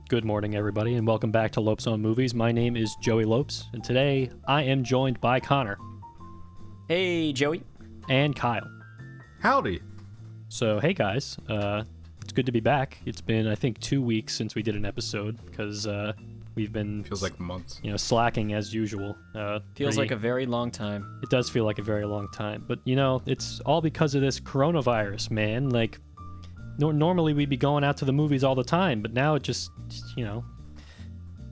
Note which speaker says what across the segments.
Speaker 1: Good morning, everybody, and welcome back to Lopes on Movies. My name is Joey Lopes, and today I am joined by Connor.
Speaker 2: Hey, Joey.
Speaker 1: And Kyle.
Speaker 3: Howdy.
Speaker 1: So, hey guys, it's good to be back. It's been, I think, 2 weeks since we did an episode, because we've been...
Speaker 3: Feels like months.
Speaker 1: Slacking as usual.
Speaker 2: Feels like a very long time.
Speaker 1: It does feel like a very long time, but, it's all because of this coronavirus, man. Like, normally we'd be going out to the movies all the time, but now it just,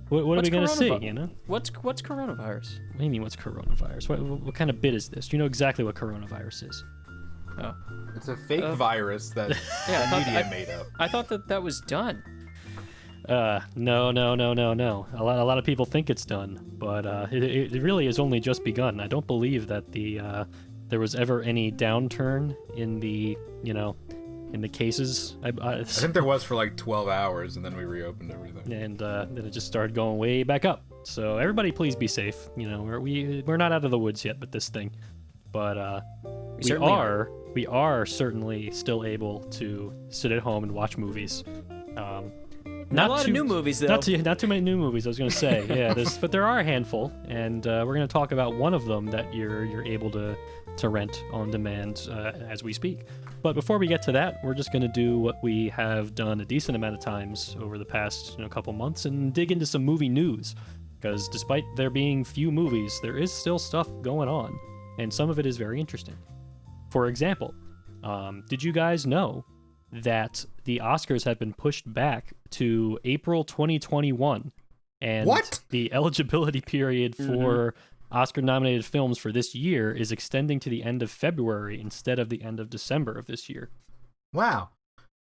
Speaker 1: what are we going to see,
Speaker 2: What's coronavirus?
Speaker 1: What do you mean, what's coronavirus? What kind of bit is this? You know exactly what coronavirus is.
Speaker 2: Oh.
Speaker 3: It's a fake virus that media made up.
Speaker 2: I thought that was done.
Speaker 1: No. A lot of people think it's done, but it really has only just begun. I don't believe that there was ever any downturn in the, in the cases.
Speaker 3: I think there was for like 12 hours, and then we reopened everything.
Speaker 1: And then it just started going way back up. So everybody, please be safe. We're not out of the woods yet with this thing, but we are certainly still able to sit at home and watch movies.
Speaker 2: Not a lot of new movies, though.
Speaker 1: Not too many new movies, I was going to say. Yeah, but there are a handful, and we're going to talk about one of them that you're able to rent on demand as we speak. But before we get to that, we're just going to do what we have done a decent amount of times over the past couple months and dig into some movie news. Because despite there being few movies, there is still stuff going on, and some of it is very interesting. For example, did you guys know that the Oscars have been pushed back to April 2021, and
Speaker 3: what?
Speaker 1: The eligibility period for Oscar-nominated films for this year is extending to the end of February instead of the end of December of this year?
Speaker 3: Wow.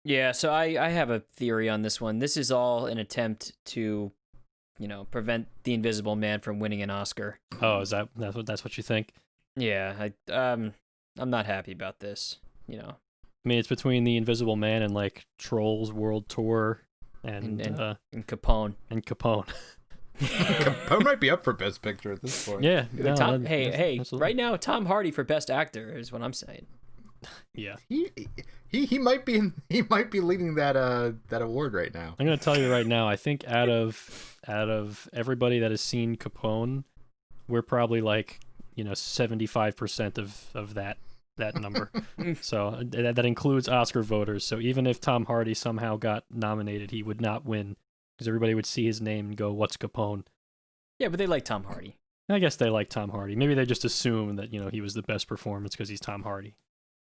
Speaker 2: Yeah, so I have a theory on this one. This is all an attempt to, prevent The Invisible Man from winning an Oscar.
Speaker 1: Oh, that's what you think?
Speaker 2: Yeah, I'm not happy about this. I
Speaker 1: mean, it's between The Invisible Man and like Trolls World Tour and
Speaker 2: Capone.
Speaker 1: And Capone.
Speaker 3: Capone might be up for Best Picture at this point.
Speaker 1: Yeah.
Speaker 2: Hey,
Speaker 1: absolutely.
Speaker 2: right now Tom Hardy for Best Actor is what I'm saying.
Speaker 1: Yeah.
Speaker 3: He might be leading that award right now.
Speaker 1: I'm gonna tell you right now. I think out of everybody that has seen Capone, we're probably like 75% of that number. So that includes Oscar voters. So even if Tom Hardy somehow got nominated, he would not win because everybody would see his name and go, "What's Capone?"
Speaker 2: Yeah, but they like Tom Hardy.
Speaker 1: I guess they like Tom Hardy. Maybe they just assume that he was the best performance because he's Tom Hardy.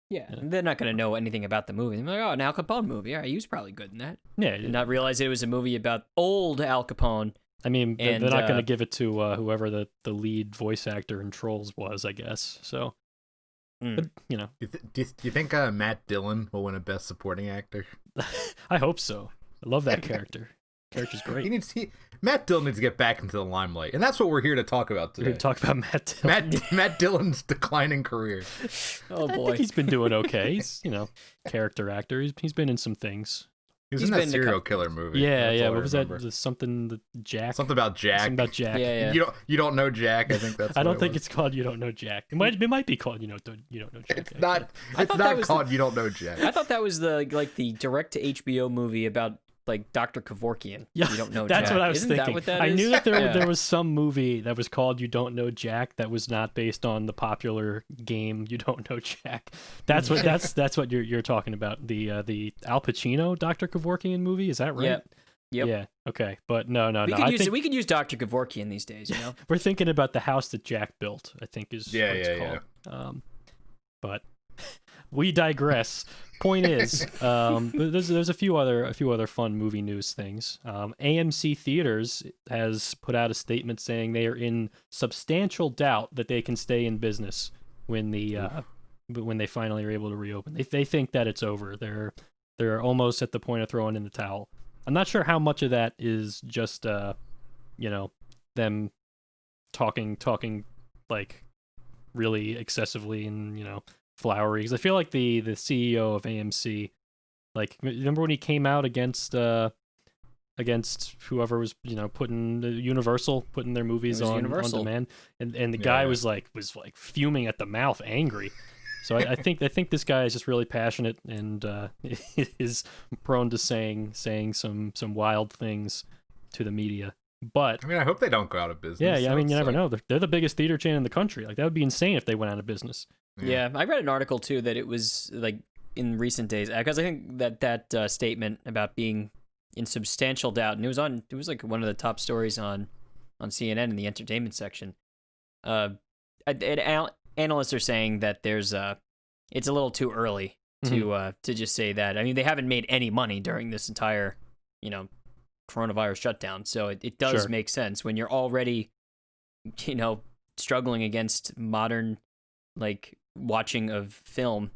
Speaker 2: Yeah, they're not going to know anything about the movie. They're like, oh, an Al Capone movie. All right, he was probably good in that.
Speaker 1: Yeah.
Speaker 2: Did not realize it was a movie about old Al Capone.
Speaker 1: I mean, they're not going to give it to whoever the lead voice actor in Trolls was, I guess. So, but,
Speaker 3: Do you think Matt Dillon will win a Best Supporting Actor?
Speaker 1: I hope so. I love that character. Character's great.
Speaker 3: Matt Dillon needs to get back into the limelight, and that's what we're here to talk about today.
Speaker 1: We're here to talk about Matt Dillon.
Speaker 3: Matt Dillon's declining career.
Speaker 2: Oh boy,
Speaker 1: I think he's been doing okay. He's character actor. He's been in some things.
Speaker 3: He was in that serial killer movie.
Speaker 1: Yeah. What was that? Something Jack.
Speaker 3: Something about Jack.
Speaker 1: Something about Jack.
Speaker 2: Yeah.
Speaker 3: You don't know Jack. I think that's.
Speaker 1: I don't think it's called You Don't Know Jack. It might be called You Don't Know Jack.
Speaker 3: It's not. It's not called You Don't Know Jack.
Speaker 2: I thought that was the direct to HBO movie about like Dr. Kevorkian.
Speaker 1: Yeah,
Speaker 2: You Don't Know
Speaker 1: that's
Speaker 2: Jack.
Speaker 1: what I was
Speaker 2: Isn't
Speaker 1: thinking.
Speaker 2: That what that
Speaker 1: I
Speaker 2: is?
Speaker 1: knew that there was some movie that was called You Don't Know Jack that was not based on the popular game You Don't Know Jack. That's what you're talking about. The Al Pacino Dr. Kevorkian movie, is that right?
Speaker 2: Yep.
Speaker 1: Yeah. Okay. But no.
Speaker 2: We could use Dr. Kevorkian these days,
Speaker 1: We're thinking about the house that Jack built, I think is what it's called.
Speaker 3: Yeah.
Speaker 1: But we digress. Point is, there's a few other fun movie news things. AMC Theatres has put out a statement saying they are in substantial doubt that they can stay in business when they finally are able to reopen. They think that it's over. They're almost at the point of throwing in the towel. I'm not sure how much of that is just them talking like really excessively and flowery, because I feel like the CEO of AMC, like, remember when he came out against whoever was putting their movies on demand, and the guy was like fuming at the mouth, angry. So I think this guy is just really passionate and is prone to saying some wild things to the media. But
Speaker 3: I mean, I hope they don't go out of business.
Speaker 1: yeah. I mean, you never know. They're the biggest theater chain in the country. Like that would be insane if they went out of business.
Speaker 2: Yeah, I read an article too that it was like in recent days because I think that statement about being in substantial doubt, and it was like one of the top stories on CNN in the entertainment section. Analysts are saying that there's it's a little too early to just say that. I mean, they haven't made any money during this entire, coronavirus shutdown, so it does make sense when you're already, struggling against modern, like watching of film,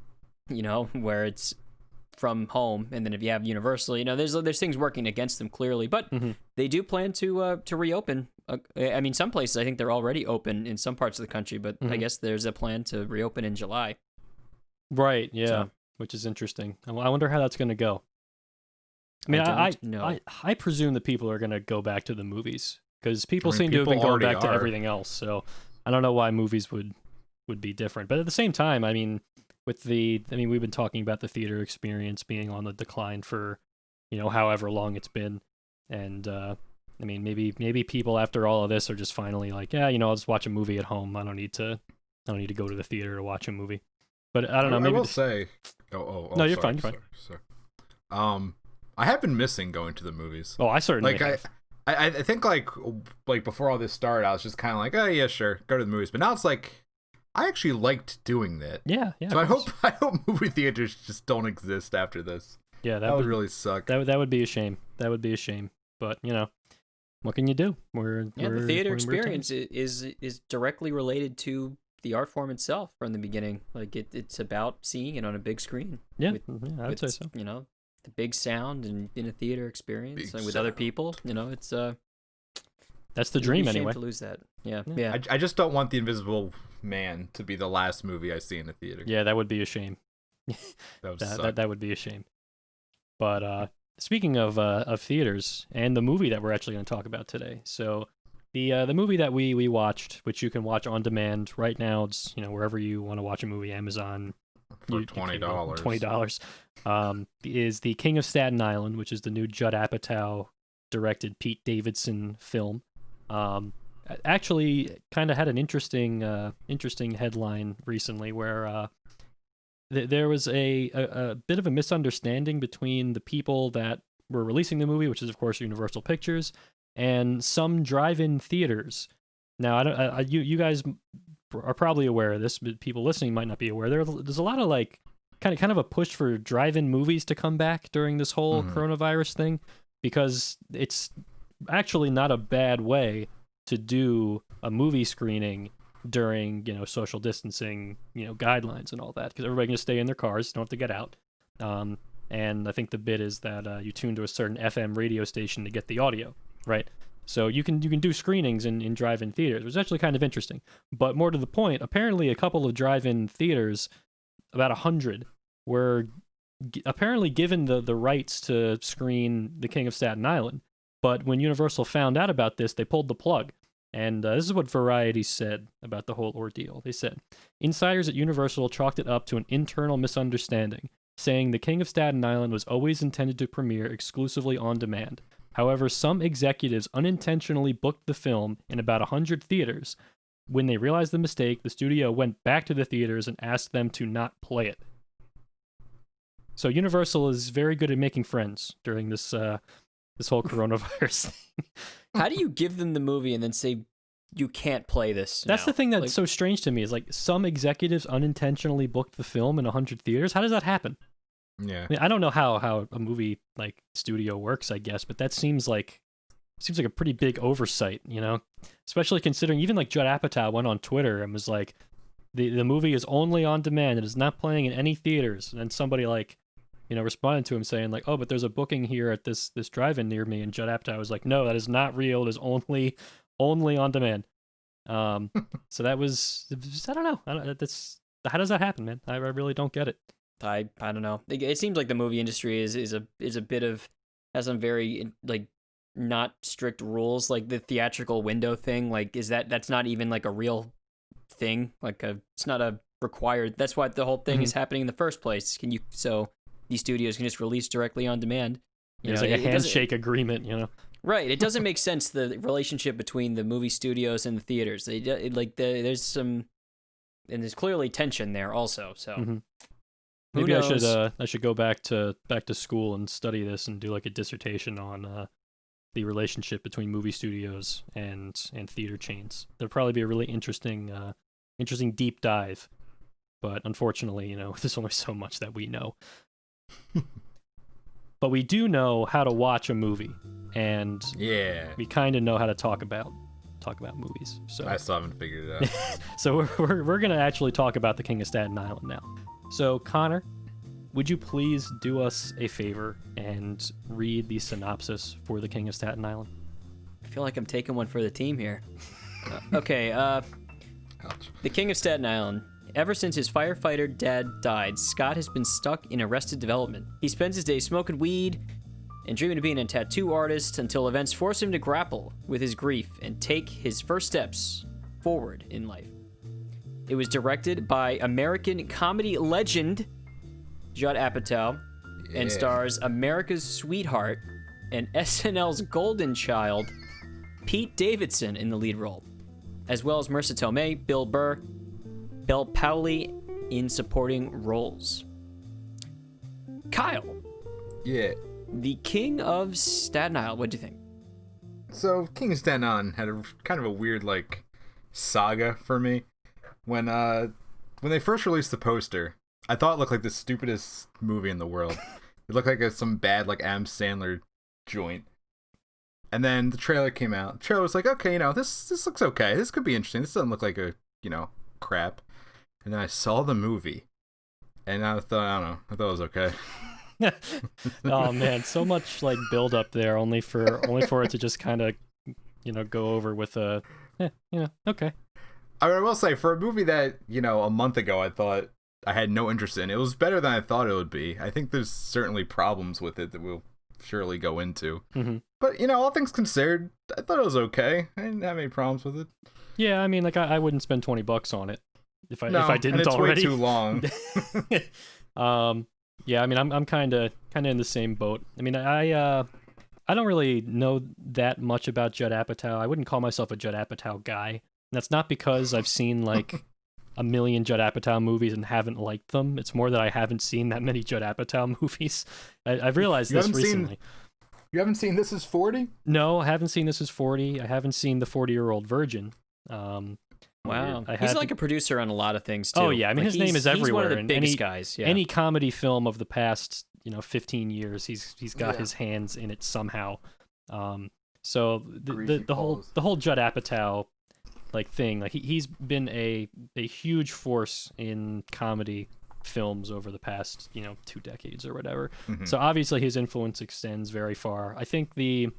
Speaker 2: where it's from home, and then if you have Universal, there's things working against them clearly, but they do plan to reopen. I mean, some places I think they're already open in some parts of the country, but I guess there's a plan to reopen in July.
Speaker 1: Right. Yeah. So, which is interesting. I wonder how that's going to go. I mean, I presume that people are going to go back to the movies because people seem to have been going back to everything else. So I don't know why movies would be different. But at the same time, I mean, we've been talking about the theater experience being on the decline for, however long it's been. And, I mean, maybe people after all of this are just finally like, yeah, I'll just watch a movie at home. I don't need to go to the theater to watch a movie. But I don't know. Maybe
Speaker 3: I will say, no, you're fine. Sorry. I have been missing going to the movies.
Speaker 1: Oh, I certainly have.
Speaker 3: I think like before all this started, I was just kind of like, oh yeah, sure, go to the movies. But now it's like, I actually liked doing that.
Speaker 1: Yeah.
Speaker 3: So I hope movie theaters just don't exist after this.
Speaker 1: Yeah,
Speaker 3: that would really suck.
Speaker 1: That would be a shame. That would be a shame. But what can you do?
Speaker 2: The theater experience is directly related to the art form itself from the beginning. Like it's about seeing it on a big screen.
Speaker 1: Yeah, I would say so.
Speaker 2: The big sound and in a theater experience with other people. It's
Speaker 1: that's the dream anyway.
Speaker 2: To lose that. Yeah.
Speaker 3: I just don't want The Invisible Man to be the last movie I see in a theater.
Speaker 1: Yeah, that would be a shame. That would be a shame. But speaking of theaters and the movie that we're actually going to talk about today, so the movie that we watched, which you can watch on demand right now, it's wherever you want to watch a movie, Amazon
Speaker 3: for $20.
Speaker 1: Is the King of Staten Island, which is the new Judd Apatow directed Pete Davidson film. Actually, kind of had an interesting headline recently where there was a bit of a misunderstanding between the people that were releasing the movie, which is of course Universal Pictures, and some drive-in theaters. Now, you guys are probably aware of this, but people listening might not be aware. There's a lot of like kind of a push for drive-in movies to come back during this whole coronavirus thing, because it's actually not a bad way to do a movie screening during social distancing guidelines and all that, because everybody can just stay in their cars, don't have to get out. And I think the bit is that you tune to a certain FM radio station to get the audio, right? So you can do screenings in drive-in theaters, which is actually kind of interesting. But more to the point, apparently a couple of drive-in theaters, about 100, were apparently given the rights to screen The King of Staten Island. But when Universal found out about this, they pulled the plug. And this is what Variety said about the whole ordeal. They said, insiders at Universal chalked it up to an internal misunderstanding, saying The King of Staten Island was always intended to premiere exclusively on demand. However, some executives unintentionally booked the film in about 100 theaters. When they realized the mistake, the studio went back to the theaters and asked them to not play it. So Universal is very good at making friends during this whole coronavirus thing.
Speaker 2: How do you give them the movie and then say you can't play this?
Speaker 1: That's the thing that's so strange to me, is like some executives unintentionally booked the film in 100 theaters. How does that happen?
Speaker 3: Yeah.
Speaker 1: I mean, I don't know how a movie like studio works, I guess, but that seems like a pretty big oversight, especially considering even like Judd Apatow went on Twitter and was like, the movie is only on demand. It is not playing in any theaters. And then somebody responded to him saying like, oh, but there's a booking here at this drive-in near me. And Judd Apatow was like, no, that is not real. It is only on demand. So that was, I don't know. How does that happen, man? I really don't get it.
Speaker 2: I don't know. It seems like the movie industry is a bit of, has some very like not strict rules, like the theatrical window thing. Like, that's not even like a real thing. Like it's not a required. That's why the whole thing is happening in the first place. So these studios can just release directly on demand.
Speaker 1: It's like a handshake agreement, you know.
Speaker 2: Right. It doesn't make sense, the relationship between the movie studios and the theaters. There's some, and there's clearly tension there also. So
Speaker 1: maybe I should go back to school and study this and do like a dissertation on the relationship between movie studios and theater chains. There'll probably be a really interesting deep dive. But unfortunately, you know, there's only so much that we know. But we do know how to watch a movie, and we kind of know how to talk about movies. So
Speaker 3: I still haven't figured it out.
Speaker 1: So we're gonna actually talk about the King of Staten Island now. So Connor, would you please do us a favor and read the synopsis for the King of Staten Island?
Speaker 2: I feel like I'm taking one for the team here. Okay.
Speaker 3: Ouch.
Speaker 2: The King of Staten Island. Ever since his firefighter dad died, Scott has been stuck in Arrested Development. He spends his days smoking weed and dreaming of being a tattoo artist until events force him to grapple with his grief and take his first steps forward in life. It was directed by American comedy legend Judd Apatow and stars America's Sweetheart and SNL's golden child, Pete Davidson, in the lead role, as well as Marissa Tomei, Bill Burr, Bel Powley in supporting roles. Kyle.
Speaker 3: Yeah.
Speaker 2: The King of Staten Island. What'd you think?
Speaker 3: So, King of Staten Island had a kind of a weird, like, saga for me. When they first released the poster, I thought it looked like the stupidest movie in the world. It looked like some bad, like, Adam Sandler joint. And then the trailer came out. The trailer was like, okay, you know, this looks okay. This could be interesting. This doesn't look like a, you know, crap. And then I saw the movie, and I thought, I don't know, I thought it was okay.
Speaker 1: Oh man, so much like build up there, only for it to just kind of, you know, go over with a, you know, okay.
Speaker 3: I will say, for a movie that, you know, a month ago I thought I had no interest in, it was better than I thought it would be. I think there's certainly problems with it that we'll surely go into. But, you know, all things considered, I thought it was okay. I didn't have any problems with it.
Speaker 1: Yeah, I mean, like I wouldn't spend $20 on it if I didn't
Speaker 3: and it's
Speaker 1: already.
Speaker 3: Way too long.
Speaker 1: Yeah, I mean, I'm kind of in the same boat. I mean, I don't really know that much about Judd Apatow. I wouldn't call myself a Judd Apatow guy. And that's not because I've seen like a million Judd Apatow movies and haven't liked them. It's more that I haven't seen that many Judd Apatow movies. I've realized this recently.
Speaker 3: You haven't seen This Is 40?
Speaker 1: No, I haven't seen This Is 40. I haven't seen The 40-Year-Old Virgin.
Speaker 2: Wow, he's like a producer on a lot of things too.
Speaker 1: Oh yeah, I mean, like, his name is everywhere.
Speaker 2: He's one of the biggest
Speaker 1: any,
Speaker 2: guys. Yeah.
Speaker 1: Any comedy film of the past, you know, 15 years, he's got his hands in it somehow. So the whole Judd Apatow like thing, like he's been a huge force in comedy films over the past, you know, 2 decades or whatever. So obviously his influence extends very far. I think the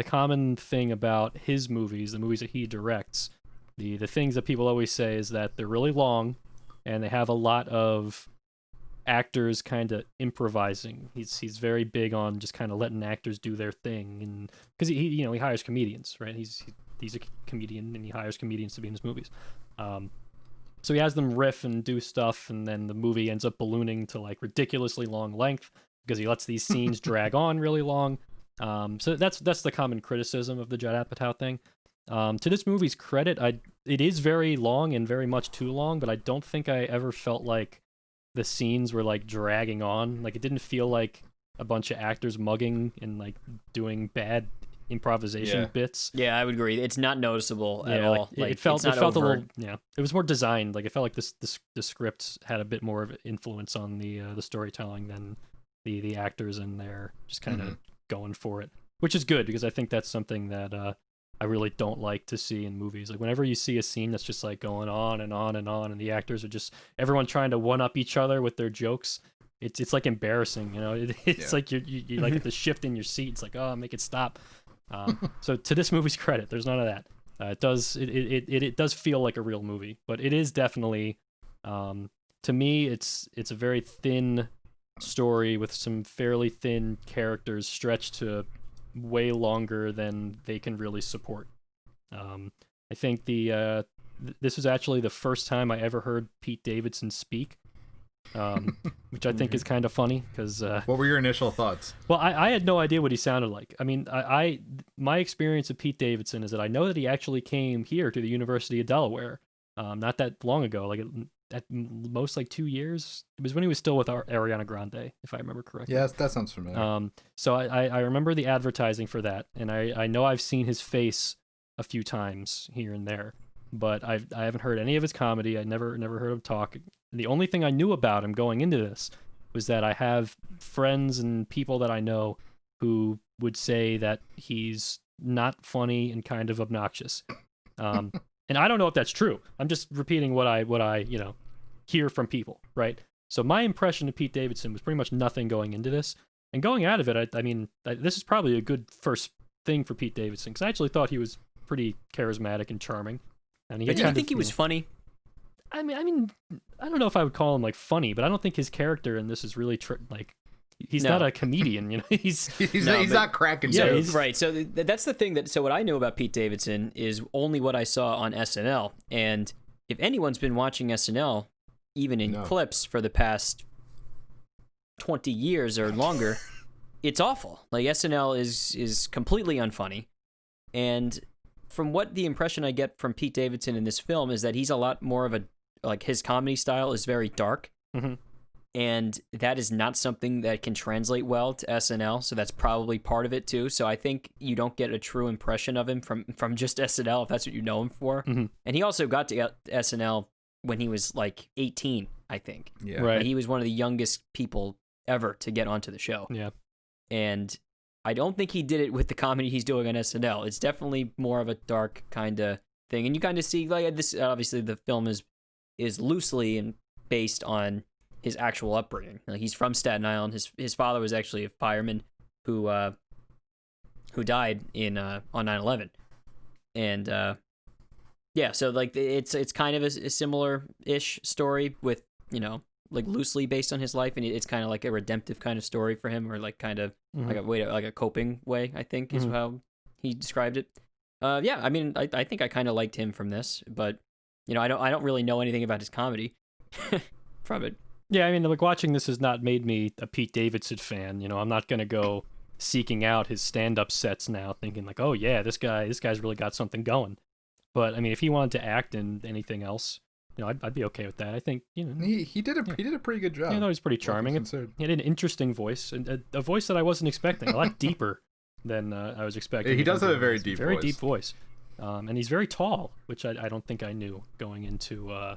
Speaker 1: common thing about his movies, the movies that he directs, the things that people always say is that they're really long and they have a lot of actors kind of improvising. He's very big on just kind of letting actors do their thing, and because he hires comedians, right? He's a comedian and he hires comedians to be in his movies. So he has them riff and do stuff, and then the movie ends up ballooning to like ridiculously long length because he lets these scenes drag on really long. So that's the common criticism of the Judd Apatow thing. To this movie's credit, it is very long and very much too long, but I don't think I ever felt like the scenes were like dragging on. Like it didn't feel like a bunch of actors mugging and like doing bad improvisation bits.
Speaker 2: Yeah, I would agree. It's not noticeable at all. Like
Speaker 1: it felt a little. Yeah, it was more designed. Like it felt like the script had a bit more of an influence on the storytelling than the actors, and they're just kind of going for it, which is good because I think that's something that I really don't like to see in movies. Like whenever you see a scene that's just like going on and on and on, and the actors are just everyone trying to one up each other with their jokes. It's like embarrassing, you know. It's like you like the shift in your seat. It's like, oh, make it stop. So to this movie's credit, there's none of that. It does feel like a real movie, but it is definitely, to me, it's a very thin story with some fairly thin characters stretched to way longer than they can really support. I think the this was actually the first time I ever heard Pete Davidson speak, which I think is kind of funny because.
Speaker 3: What were your initial thoughts?
Speaker 1: Well, I had no idea what he sounded like. I mean, my experience of Pete Davidson is that I know that he actually came here to the University of Delaware, not that long ago, like at most like 2 years. It was when he was still with Ariana Grande, if I remember correctly.
Speaker 3: Yes, that sounds familiar.
Speaker 1: So I remember the advertising for that, and I know I've seen his face a few times here and there, but I haven't heard any of his comedy. I never heard him talk. The only thing I knew about him going into this was that I have friends and people that I know who would say that he's not funny and kind of obnoxious. And I don't know if that's true. I'm just repeating what I hear from people, right? So my impression of Pete Davidson was pretty much nothing going into this. And going out of it, I mean, this is probably a good first thing for Pete Davidson, because I actually thought he was pretty charismatic and charming. And
Speaker 2: Did you think he was funny?
Speaker 1: I mean, I don't know if I would call him like funny, but I don't think his character in this is really he's not a comedian, He's
Speaker 3: not cracking
Speaker 2: yeah,
Speaker 3: jokes.
Speaker 2: Right. So that's the thing so what I know about Pete Davidson is only what I saw on SNL. And if anyone's been watching SNL, even in clips for the past 20 years or longer, it's awful. Like SNL is completely unfunny. And from what the impression I get from Pete Davidson in this film is that he's a lot more of his comedy style is very dark.
Speaker 1: Mm-hmm.
Speaker 2: And that is not something that can translate well to SNL, so that's probably part of it too. So I think you don't get a true impression of him from just SNL if that's what you know him for.
Speaker 1: Mm-hmm.
Speaker 2: And he also got to SNL when he was like 18, I think.
Speaker 3: Yeah,
Speaker 1: right.
Speaker 2: And he was one of the youngest people ever to get onto the show.
Speaker 1: Yeah,
Speaker 2: and I don't think he did it with the comedy he's doing on SNL. It's definitely more of a dark kind of thing, and you kind of see like this. Obviously, the film is loosely and based on his actual upbringing. Like, he's from Staten Island. His father was actually a fireman who died in on 9/11, and yeah, so like it's kind of a similar-ish story with like loosely based on his life, and it's kind of like a redemptive kind of story for him, or like kind of like a coping way, I think is how he described it. Yeah, I mean, I think I kind of liked him from this, but I don't really know anything about his comedy from it.
Speaker 1: Yeah, I mean, like watching this has not made me a Pete Davidson fan. I'm not gonna go seeking out his stand-up sets now, thinking like, oh yeah, this guy's really got something going. But I mean, if he wanted to act in anything else, I'd be okay with that. I think
Speaker 3: he did a pretty good job.
Speaker 1: He's pretty charming. He had an interesting voice, and a voice that I wasn't expecting. A lot deeper than I was expecting.
Speaker 3: He does have a very deep
Speaker 1: voice, and he's very tall, which I don't think I knew going into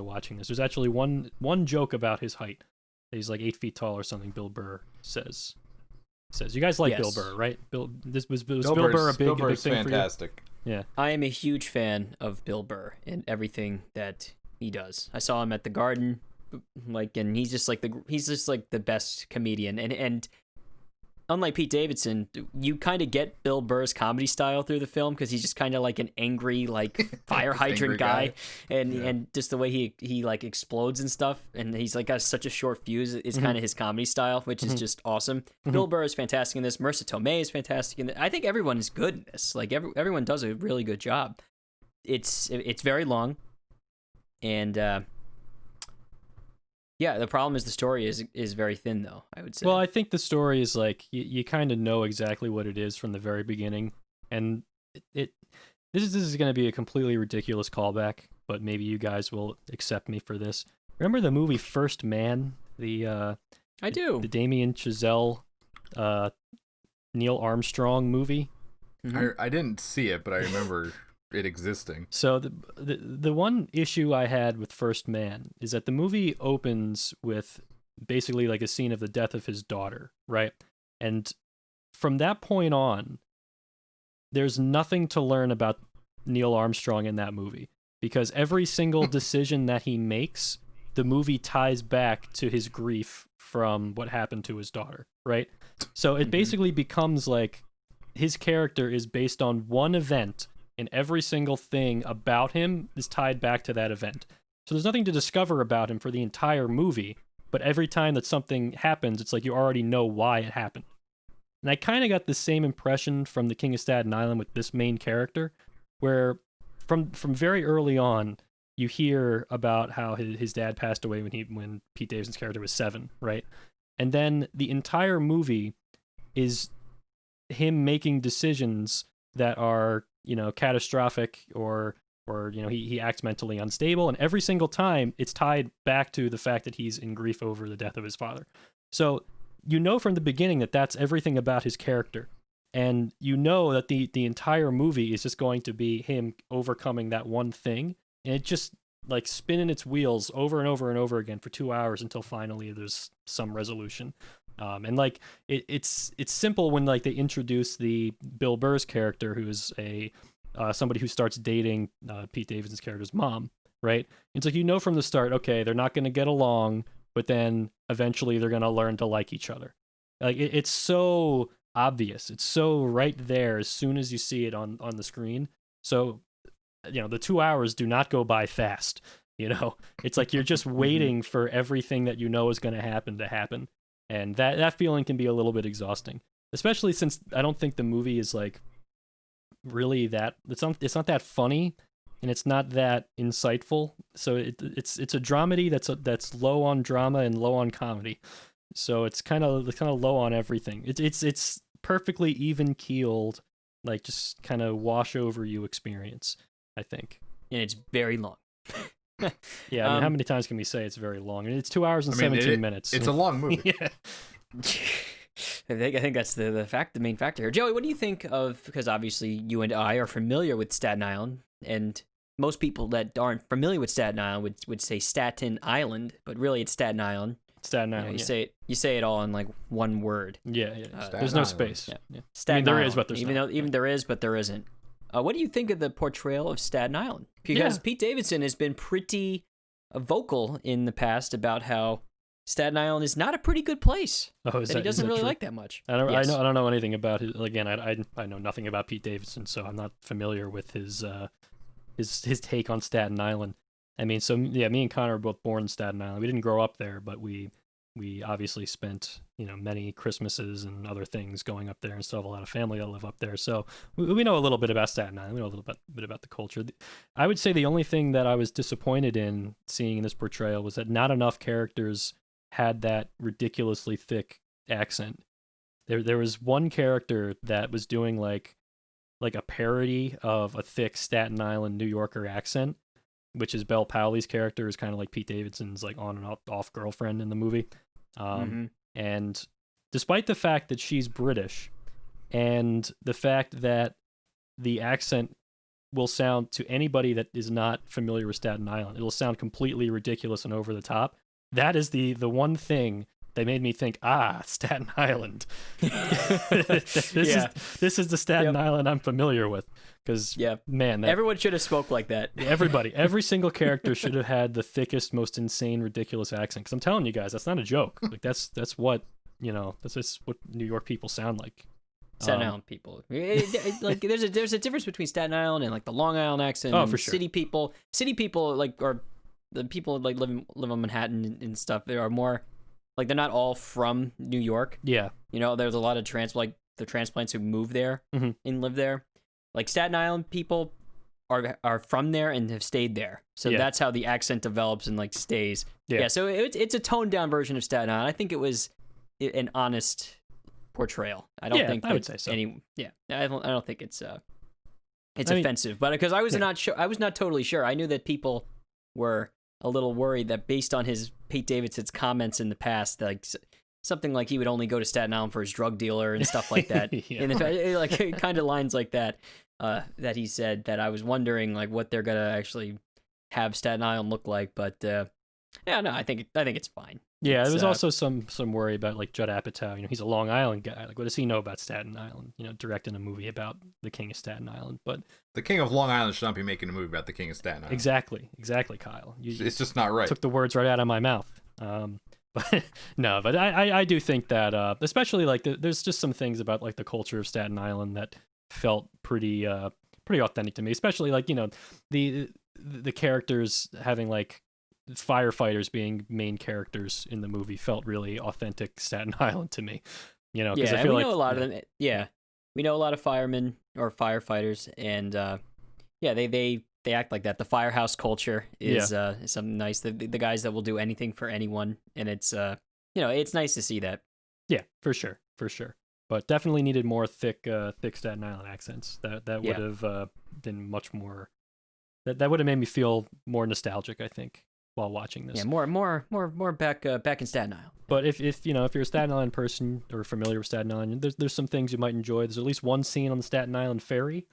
Speaker 1: watching this. There's actually one joke about his height. He's like 8 feet tall or something. Bill Burr says. You guys like Bill Burr, right? Was Bill Burr a big thing
Speaker 3: fantastic.
Speaker 1: for you? Yeah,
Speaker 2: I am a huge fan of Bill Burr and everything that he does. I saw him at the Garden, and he's just like the best comedian. And unlike Pete Davidson, you kind of get Bill Burr's comedy style through the film because he's just kind of like an angry, like fire hydrant guy. And just the way he like explodes and stuff, and he's like got such a short fuse is kind of his comedy style, which is just awesome. Bill Burr is fantastic in this. Marissa Tomei is fantastic in this. I think everyone is good in this. Like everyone does a really good job. It's very long, and yeah, the problem is the story is very thin, though, I would say.
Speaker 1: Well, I think the story is like you kind of know exactly what it is from the very beginning, and this is going to be a completely ridiculous callback, but maybe you guys will accept me for this. Remember the movie First Man?
Speaker 2: I do.
Speaker 1: The Damien Chazelle, Neil Armstrong movie.
Speaker 3: I didn't see it, but I remember it existing.
Speaker 1: So the one issue I had with First Man is that the movie opens with basically like a scene of the death of his daughter, right? And from that point on, there's nothing to learn about Neil Armstrong in that movie, because every single decision that he makes, the movie ties back to his grief from what happened to his daughter, right? So it basically becomes like his character is based on one event, and every single thing about him is tied back to that event. So there's nothing to discover about him for the entire movie, but every time that something happens, it's like you already know why it happened. And I kind of got the same impression from the King of Staten Island with this main character, where from very early on, you hear about how his dad passed away when Pete Davidson's character was 7, right? And then the entire movie is him making decisions that are, catastrophic or he acts mentally unstable, and every single time it's tied back to the fact that he's in grief over the death of his father. So from the beginning that that's everything about his character, and that the entire movie is just going to be him overcoming that one thing, and it just like spinning its wheels over and over and over again for 2 hours until finally there's some resolution. And like it's simple when like they introduce the Bill Burr's character, who is somebody who starts dating Pete Davidson's character's mom, right? It's like from the start, okay, they're not going to get along, but then eventually they're going to learn to like each other. Like it's so obvious, it's so right there as soon as you see it on the screen. So the 2 hours do not go by fast. It's like you're just waiting for everything that is going to happen. And that feeling can be a little bit exhausting, especially since I don't think the movie is like really that it's not that funny, and it's not that insightful. So it's a dramedy that's low on drama and low on comedy. So it's kind of low on everything. It's perfectly even keeled, like just kind of wash over you experience, I think.
Speaker 2: And it's very long.
Speaker 1: Yeah, I mean, how many times can we say it's very long? And it's 2 hours and 17 minutes.
Speaker 3: It's a long movie.
Speaker 1: Yeah.
Speaker 2: I think that's the main factor here. Joey, what do you think of, because obviously you and I are familiar with Staten Island, and most people that aren't familiar with Staten Island would say Staten Island, but really it's Staten Island.
Speaker 1: Staten Island.
Speaker 2: You say it all in like one word.
Speaker 1: Yeah. There's no space.
Speaker 2: Yeah. Staten
Speaker 1: there
Speaker 2: Island.
Speaker 1: is, but there's not.
Speaker 2: Even there is, but there isn't. What do you think of the portrayal of Staten Island? Because Pete Davidson has been pretty vocal in the past about how Staten Island is not a pretty good place.
Speaker 1: Oh,
Speaker 2: he doesn't really like that much.
Speaker 1: I don't know anything about his. Again, I know nothing about Pete Davidson, so I'm not familiar with his take on Staten Island. I mean, so yeah, me and Connor were both born in Staten Island. We didn't grow up there, but we obviously spent many Christmases and other things going up there, and still have a lot of family that live up there. So we know a little bit about Staten Island. We know a little bit about the culture. I would say the only thing that I was disappointed in seeing in this portrayal was that not enough characters had that ridiculously thick accent. There was one character that was doing like a parody of a thick Staten Island New Yorker accent, which is Belle Powley's character, is kind of like Pete Davidson's like on and off girlfriend in the movie. And despite the fact that she's British, and the fact that the accent will sound to anybody that is not familiar with Staten Island, it'll sound completely ridiculous and over the top. That is the one thing that made me think, Staten Island. This is the Staten Island I'm familiar with. Because, man,
Speaker 2: everyone should have spoke like that.
Speaker 1: Every single character should have had the thickest, most insane, ridiculous accent. Because I'm telling you guys, that's not a joke. Like that's what that's just what New York people sound like.
Speaker 2: Staten Island people. Like there's a difference between Staten Island and like the Long Island accent.
Speaker 1: Oh,
Speaker 2: and
Speaker 1: for sure.
Speaker 2: City people like, or the people like live on Manhattan and stuff. They are more like, they're not all from New York.
Speaker 1: Yeah.
Speaker 2: There's a lot of the transplants who move there and live there. Like Staten Island people are from there and have stayed there. So that's how the accent develops and like stays. Yeah. So it's a toned down version of Staten Island. I think it was an honest portrayal. I don't think
Speaker 1: I would say so.
Speaker 2: I don't think it's offensive, but because I was not sure, I was not totally sure. I knew that people were a little worried that based on Pete Davidson's comments in the past, like something like he would only go to Staten Island for his drug dealer and stuff like that. And like kind of lines like that that he said, that I was wondering like what they're gonna actually have Staten Island look like. But I think it's fine.
Speaker 1: Yeah, there was also some worry about like Judd Apatow. He's a Long Island guy. Like, what does he know about Staten Island? Directing a movie about the King of Staten Island. But
Speaker 3: the King of Long Island should not be making a movie about the King of Staten Island.
Speaker 1: Exactly, Kyle.
Speaker 3: It's just not right.
Speaker 1: Took the words right out of my mouth. But no, but I do think that especially like there's just some things about like the culture of Staten Island that felt pretty authentic to me. Especially like the characters having like firefighters being main characters in the movie felt really authentic Staten Island to me. Because I feel
Speaker 2: we know a lot of them. Yeah, we know a lot of firemen or firefighters, and they they act like that. The firehouse culture is something nice. The guys that will do anything for anyone, and it's it's nice to see that.
Speaker 1: Yeah, for sure. But definitely needed more thick Staten Island accents. That would have been much more. That would have made me feel more nostalgic, I think, while watching this.
Speaker 2: Yeah, more back in Staten Island.
Speaker 1: But if you're a Staten Island person or familiar with Staten Island, there's some things you might enjoy. There's at least one scene on the Staten Island ferry,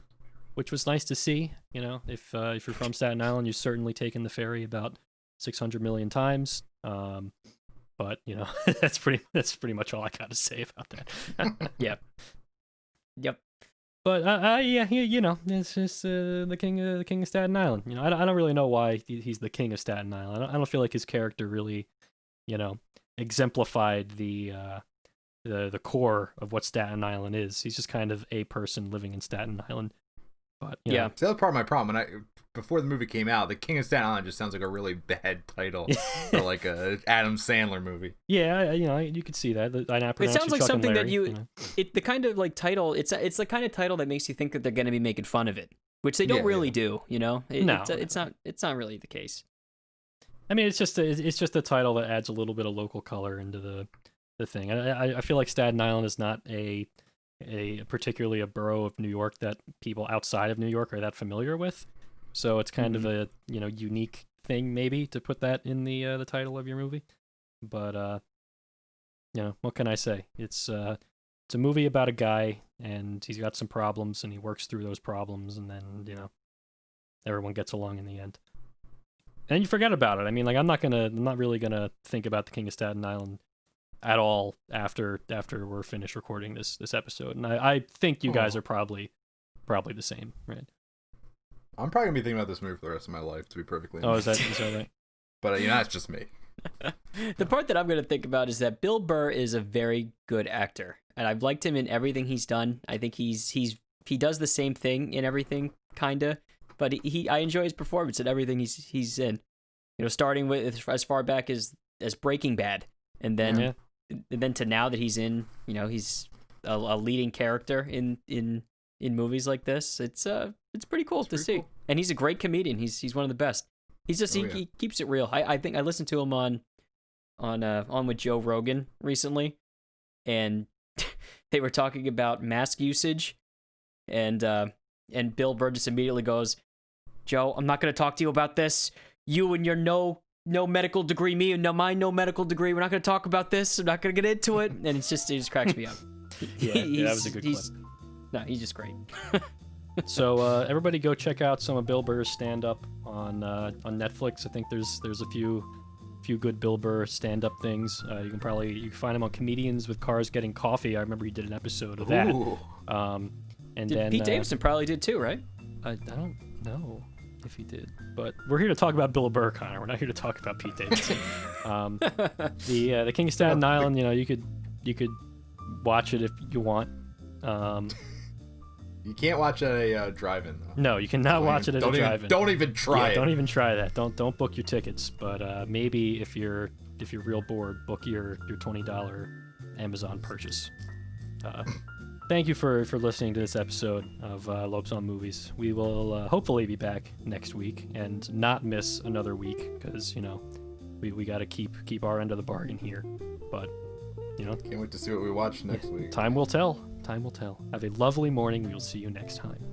Speaker 1: which was nice to see. If you're from Staten Island, you've certainly taken the ferry about 600 million times. But that's pretty much all I got to say about that.
Speaker 2: Yep.
Speaker 1: But it's just the king of Staten Island. I don't really know why he's the king of Staten Island. I don't feel like his character really, exemplified the core of what Staten Island is. He's just kind of a person living in Staten Island. But
Speaker 3: yeah, so that was part of my problem. Before the movie came out, the King of Staten Island just sounds like a really bad title for like a Adam Sandler movie.
Speaker 1: Yeah, you could see that.
Speaker 2: It sounds like something that the kind of like title. It's the kind of title that makes you think that they're going to be making fun of it, which they don't really do. No, it's not really the case.
Speaker 1: I mean, it's just a title that adds a little bit of local color into the thing. I feel like Staten Island is not particularly a borough of New York that people outside of New York are that familiar with. So it's kind of a unique thing maybe to put that in the title of your movie. But what can I say? It's a movie about a guy and he's got some problems and he works through those problems and then everyone gets along in the end. And you forget about it. I mean, like I'm not really gonna think about the King of Staten Island at all after we're finished recording this episode. And I think you guys are probably the same, right?
Speaker 3: I'm probably gonna be thinking about this movie for the rest of my life, to be perfectly honest.
Speaker 1: Oh, is that right?
Speaker 3: But that's just me.
Speaker 2: The part that I'm gonna think about is that Bill Burr is a very good actor, and I've liked him in everything he's done. I think he does the same thing in everything, kinda, but I enjoy his performance in everything he's in. Starting with as far back as Breaking Bad, and then to now that he's in, he's a leading character in movies like this. It's pretty cool to see. Cool. And he's a great comedian. He's one of the best. He's just he keeps it real. I think I listened to him on with Joe Rogan recently, and they were talking about mask usage, and Bill Burr just immediately goes, "Joe, I'm not going to talk to you about this. You and your no medical degree, me and my no medical degree. We're not going to talk about this. I'm not going to get into it." And it just cracks me up.
Speaker 1: That was a good clip.
Speaker 2: No, he's just great.
Speaker 1: So everybody go check out some of Bill Burr's stand-up on Netflix. I think there's a few good Bill Burr stand-up things. You can find him on Comedians with Cars Getting Coffee. I remember he did an episode of that.
Speaker 2: Pete Davidson probably did too, right?
Speaker 1: I don't know if he did, but we're here to talk about Bill Burr, Connor. We're not here to talk about Pete Davidson. The King of Staten Island. You could watch it if you want.
Speaker 3: You can't watch at a drive-in though.
Speaker 1: No, you cannot watch it at a drive-in.
Speaker 3: Don't even try it.
Speaker 1: Don't even try that. Don't book your tickets. But maybe if you're real bored, book your $20 Amazon purchase. Thank you for listening to this episode of Lopes on Movies. We will hopefully be back next week and not miss another week because we got to keep our end of the bargain here. But
Speaker 3: can't wait to see what we watch next week.
Speaker 1: Time will tell. Have a lovely morning. We'll see you next time.